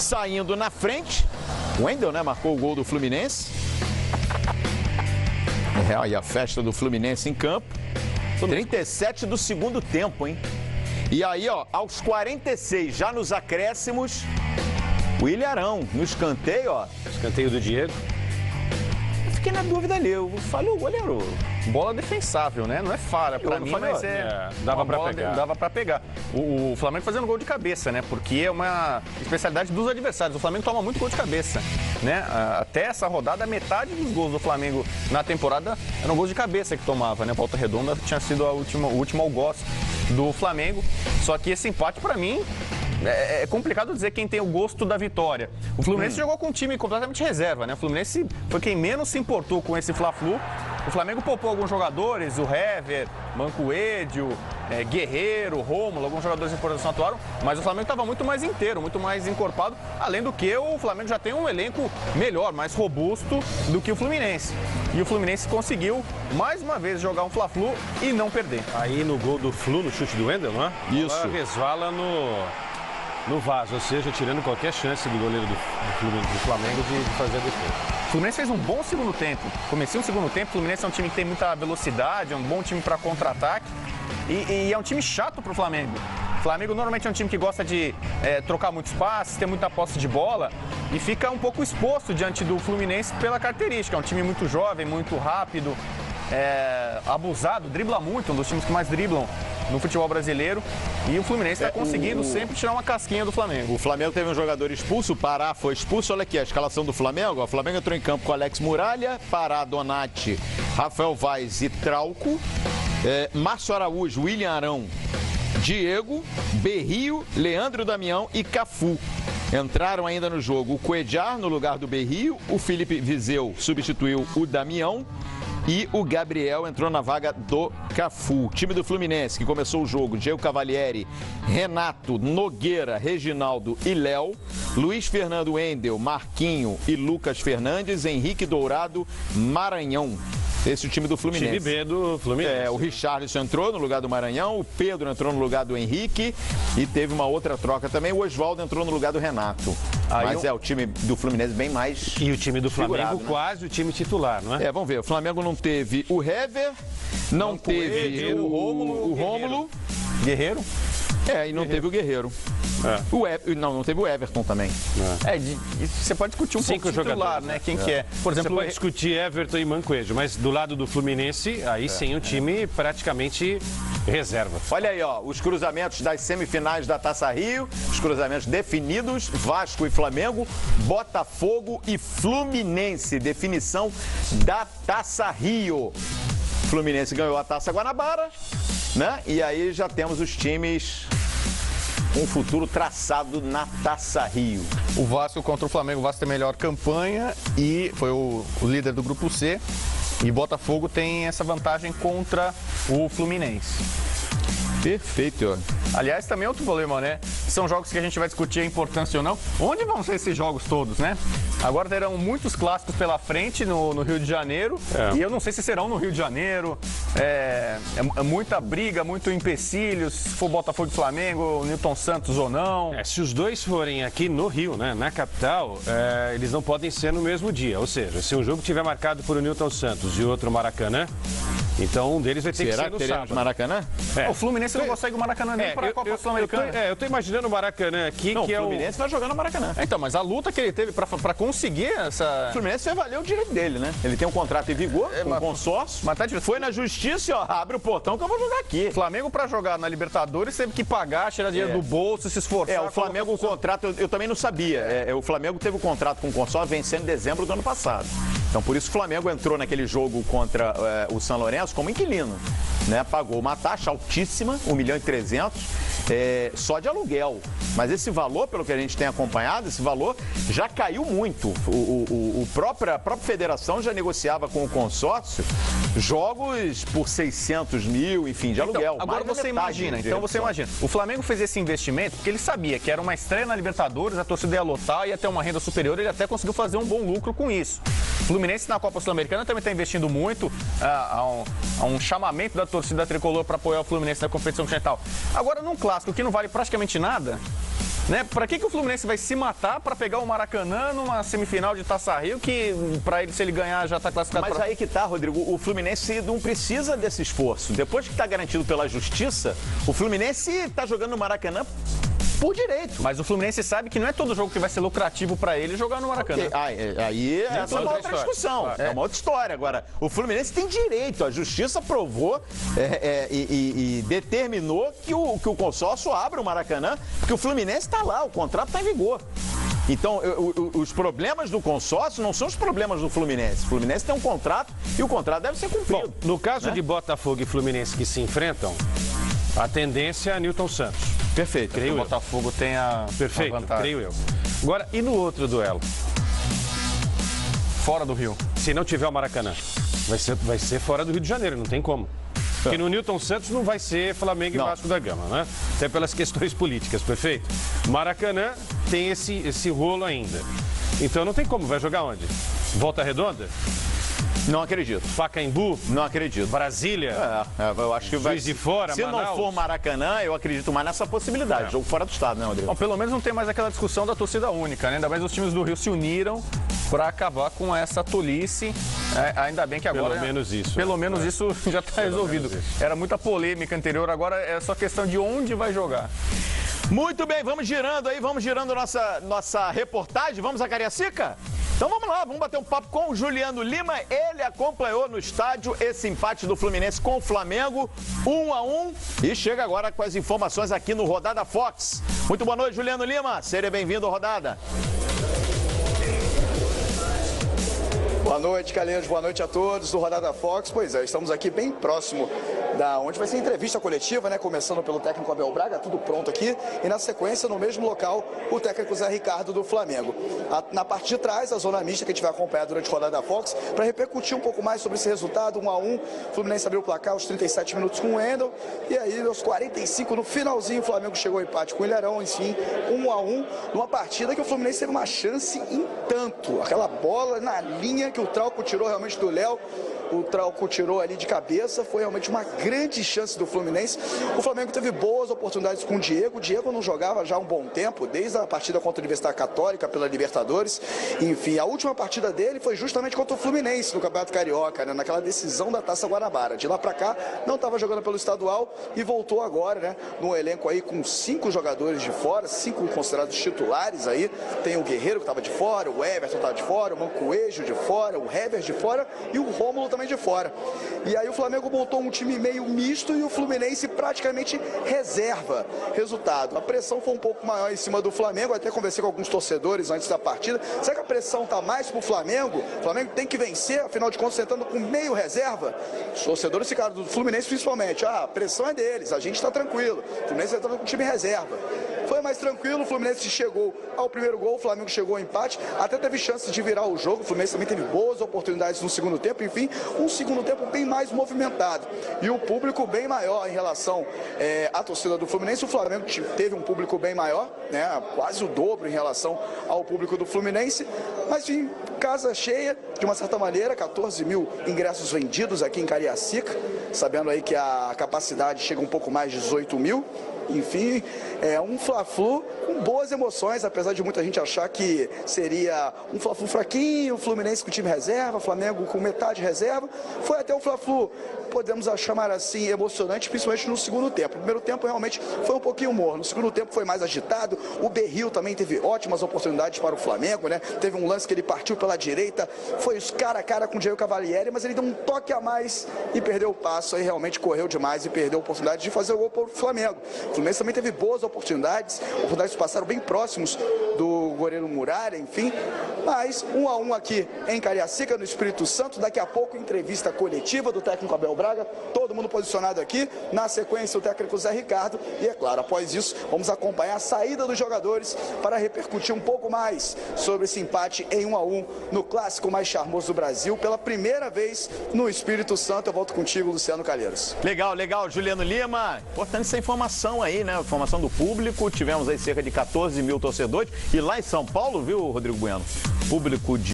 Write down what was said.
saindo na frente. O Wendel, né, marcou o gol do Fluminense. Aí a festa do Fluminense em campo. 37 do segundo tempo, hein? E aí, ó, aos 46, já nos acréscimos, o Ilharão, no escanteio, ó. Escanteio do Diego. Eu fiquei na dúvida ali, eu falei, o goleiro... Bola defensável, né? Não é falha pra mim, mas dava pra pegar. Dava pra pegar. O Flamengo fazendo gol de cabeça, né? Porque é uma especialidade dos adversários. O Flamengo toma muito gol de cabeça, né? Até essa rodada, metade dos gols do Flamengo na temporada eram gols de cabeça que tomava, né? Volta Redonda tinha sido o último algoz do Flamengo. Só que esse empate, pra mim, é complicado dizer quem tem o gosto da vitória. O Fluminense jogou com um time completamente reserva, né? O Fluminense foi quem menos se importou com esse Fla-Flu. O Flamengo poupou alguns jogadores, o Hever, Mancoedio, Guerreiro, Rômulo, alguns jogadores importantes não atuaram, mas o Flamengo estava muito mais inteiro, muito mais encorpado, além do que o Flamengo já tem um elenco melhor, mais robusto do que o Fluminense. E o Fluminense conseguiu, mais uma vez, jogar um Fla-Flu e não perder. Aí no gol do Flu, no chute do Wendel, não é? Isso. Ela resvala no vaso, ou seja, tirando qualquer chance do goleiro do Flamengo de fazer a defesa. O Fluminense fez um bom segundo tempo. Comecei o segundo tempo, o Fluminense é um time que tem muita velocidade, é um bom time para contra-ataque e é um time chato para o Flamengo. O Flamengo normalmente é um time que gosta de trocar muitos passes, ter muita posse de bola e fica um pouco exposto diante do Fluminense pela característica. É um time muito jovem, muito rápido, abusado, dribla muito, um dos times que mais driblam no futebol brasileiro. E o Fluminense está conseguindo sempre tirar uma casquinha do Flamengo. O Flamengo teve um jogador expulso, o Pará foi expulso. Olha aqui a escalação do Flamengo. O Flamengo entrou em campo com Alex Muralha, Pará, Donati, Rafael Vaz e Trauco. Márcio Araújo, William Arão, Diego, Berrio, Leandro Damião e Cafu. Entraram ainda no jogo o Cuéllar no lugar do Berrio, o Felipe Viseu substituiu o Damião e o Gabriel entrou na vaga do Cafu. O time do Fluminense, que começou o jogo, Diego Cavalieri, Renato, Nogueira, Reginaldo e Léo, Luiz Fernando Wendel, Marquinho e Lucas Fernandes, Henrique Dourado, Maranhão. Esse é o time do Fluminense. Time B do Fluminense. O Richarlison entrou no lugar do Maranhão, o Pedro entrou no lugar do Henrique e teve uma outra troca também. O Oswaldo entrou no lugar do Renato. Mas o time do Fluminense bem mais. E o time do Flamengo né? Quase o time titular, não é? Vamos ver. O Flamengo não teve o Hever, não teve o Rômulo. Guerreiro. E não teve o Guerreiro. Não teve o Everton também. Você pode discutir um pouco o titular, né? Quem que é? Por exemplo, você pode discutir Everton e Mancoejo, mas do lado do Fluminense, aí sim o time praticamente reserva. Olha aí, ó, os cruzamentos das semifinais da Taça Rio, os cruzamentos definidos, Vasco e Flamengo, Botafogo e Fluminense, definição da Taça Rio. Fluminense ganhou a Taça Guanabara, né? E aí já temos os times com o futuro traçado na Taça Rio. O Vasco contra o Flamengo, o Vasco tem a melhor campanha e foi o líder do grupo C. E Botafogo tem essa vantagem contra o Fluminense. Perfeito. Aliás, também outro problema, né? São jogos que a gente vai discutir a importância ou não. Onde vão ser esses jogos todos, né? Agora terão muitos clássicos pela frente no Rio de Janeiro. E eu não sei se serão no Rio de Janeiro. É muita briga, muito empecilho. Se for Botafogo e Flamengo, Newton Santos ou não. Se os dois forem aqui no Rio, né, na capital, eles não podem ser no mesmo dia. Ou seja, se um jogo tiver marcado por o Newton Santos e outro Maracanã, então um deles vai ter que ser no sábado. Maracanã? O Fluminense não consegue o Maracanã nem para a Copa Sul-Americana. Eu tô imaginando o Maracanã aqui, não, que o Fluminense vai jogar no Maracanã. Então, mas a luta que ele teve para conseguir essa... O Fluminense vai valer o direito dele, né? Ele tem um contrato em vigor, com um consórcio. Mas foi na justiça, ó, abre o portão que eu vou jogar aqui. Flamengo, para jogar na Libertadores, teve que pagar, tirar dinheiro do bolso, se esforçar. O Flamengo, o contrato, eu também não sabia. O Flamengo teve o contrato com o consórcio vencendo em dezembro do ano passado. Então, por isso o Flamengo entrou naquele jogo contra o São Lourenço como inquilino, né? Pagou uma taxa altíssima, 1.300.000, só de aluguel. Mas esse valor, pelo que a gente tem acompanhado, esse valor já caiu muito. A própria federação já negociava com o consórcio jogos por 600 mil, enfim, de aluguel. Agora você imagina, o Flamengo fez esse investimento porque ele sabia que era uma estreia na Libertadores, a torcida ia lotar, ia ter uma renda superior, ele até conseguiu fazer um bom lucro com isso. O Fluminense na Copa Sul-Americana também está investindo muito, a um chamamento da torcida tricolor para apoiar o Fluminense na competição continental. Agora, num clássico que não vale praticamente nada, Né? Para que o Fluminense vai se matar para pegar o Maracanã numa semifinal de Taça Rio, que para ele, se ele ganhar, já está classificado? Mas aí que tá, Rodrigo, o Fluminense não precisa desse esforço. Depois que está garantido pela Justiça, o Fluminense está jogando no Maracanã por direito. Mas o Fluminense sabe que não é todo jogo que vai ser lucrativo para ele jogar no Maracanã. Okay. Aí essa é uma outra discussão. Claro. É uma outra história. Agora, o Fluminense tem direito. A Justiça provou e determinou que o consórcio abra o Maracanã, porque o Fluminense está lá, o contrato está em vigor. Então, os problemas do consórcio não são os problemas do Fluminense. O Fluminense tem um contrato e o contrato deve ser cumprido. Bom, no caso de Botafogo e Fluminense que se enfrentam, a tendência é Newton Santos. Perfeito. Creio eu. O Botafogo tem a vantagem. Creio eu. Agora, e no outro duelo? Fora do Rio. Se não tiver o Maracanã, vai ser fora do Rio de Janeiro, não tem como. Porque no Newton Santos não vai ser Flamengo e Vasco da Gama, né? Até pelas questões políticas, perfeito? Maracanã tem esse rolo ainda. Então não tem como, vai jogar onde? Volta Redonda? Não acredito. Pacaembu? Não acredito. Brasília? Eu acho que vai. Juiz de Fora, Se Manaus? não for Maracanã, eu acredito mais nessa possibilidade. Jogo fora do estado, né, Rodrigo? Bom, pelo menos não tem mais aquela discussão da torcida única, né? Ainda mais os times do Rio se uniram para acabar com essa tolice. Ainda bem que agora... Pelo menos isso. Pelo menos isso já está resolvido. Era muita polêmica anterior, agora é só questão de onde vai jogar. Muito bem, vamos girando nossa reportagem. Vamos a Cariacica? Então vamos lá, vamos bater um papo com o Juliano Lima. Ele acompanhou no estádio esse empate do Fluminense com o Flamengo, 1-1, e chega agora com as informações aqui no Rodada Fox. Muito boa noite, Juliano Lima. Seja bem-vindo ao Rodada. Boa noite, Calheiros. Boa noite a todos do Rodada Fox. Pois é, estamos aqui bem próximo da onde vai ser a entrevista coletiva, né? Começando pelo técnico Abel Braga, tudo pronto aqui. E na sequência, no mesmo local, o técnico Zé Ricardo do Flamengo. Na parte de trás, a zona mista que a gente vai acompanhar durante o Rodada Fox, para repercutir um pouco mais sobre esse resultado, 1-1. O Fluminense abriu o placar aos 37 minutos com o Wendel. E aí, aos 45, no finalzinho, o Flamengo chegou ao empate com o Ilharão, enfim, 1-1. Numa partida que o Fluminense teve uma chance em tanto. Aquela bola na linha que o Trauco tirou realmente do Léo. O Trauco tirou ali de cabeça, foi realmente uma grande chance do Fluminense. O Flamengo teve boas oportunidades com o Diego. O Diego não jogava já há um bom tempo, desde a partida contra a Universidade Católica pela Libertadores. Enfim, a última partida dele foi justamente contra o Fluminense no Campeonato Carioca, né, naquela decisão da Taça Guanabara. De lá pra cá, não estava jogando pelo estadual e voltou agora, né, no elenco aí com 5 jogadores de fora, 5 considerados titulares aí. Tem o Guerreiro que estava de fora, o Everton estava de fora, o Mancoejo de fora, o Hever de fora e o Rômulo também de fora. E aí o Flamengo montou um time meio misto e o Fluminense praticamente reserva. Resultado, a pressão foi um pouco maior em cima do Flamengo. Até conversei com alguns torcedores antes da partida. Será que a pressão tá mais pro Flamengo? O Flamengo tem que vencer, afinal de contas, sentando com meio reserva. Os torcedores ficaram do Fluminense principalmente. A pressão é deles, a gente tá tranquilo. O Fluminense entrando com time reserva. Foi mais tranquilo, o Fluminense chegou ao primeiro gol, o Flamengo chegou ao empate, até teve chance de virar o jogo, o Fluminense também teve boas oportunidades no segundo tempo, enfim, um segundo tempo bem mais movimentado. E o público bem maior em relação à torcida do Fluminense. O Flamengo teve um público bem maior, né, quase o dobro em relação ao público do Fluminense, mas enfim, casa cheia, de uma certa maneira, 14 mil ingressos vendidos aqui em Cariacica, sabendo aí que a capacidade chega um pouco mais de 18 mil. Enfim, é um Fla-Flu com boas emoções, apesar de muita gente achar que seria um Fla-Flu fraquinho, o Fluminense com time reserva, Flamengo com metade reserva. Foi até um Fla-Flu, podemos chamar assim, emocionante, principalmente no segundo tempo. No primeiro tempo realmente foi um pouquinho morno, no segundo tempo foi mais agitado. O Berril também teve ótimas oportunidades para o Flamengo, né? Teve um lance que ele partiu pela direita, foi os cara a cara com o Diego Cavalieri, mas ele deu um toque a mais e perdeu o passo, aí realmente correu demais e perdeu a oportunidade de fazer o gol para o Flamengo. O Fluminense também teve boas oportunidades que passaram bem próximos do goleiro Muralha, enfim. Mas 1-1 aqui em Cariacica, no Espírito Santo. Daqui a pouco, entrevista coletiva do técnico Abel Braga. Todo mundo posicionado aqui. Na sequência, o técnico Zé Ricardo. E, é claro, após isso, vamos acompanhar a saída dos jogadores para repercutir um pouco mais sobre esse empate em 1-1 no clássico mais charmoso do Brasil. Pela primeira vez no Espírito Santo. Eu volto contigo, Luciano Calheiros. Legal, legal, Juliano Lima. Importante essa informação aí, né? Informação do público. Tivemos aí cerca de 14 mil torcedores. E lá em São Paulo, viu, Rodrigo Bueno? Público de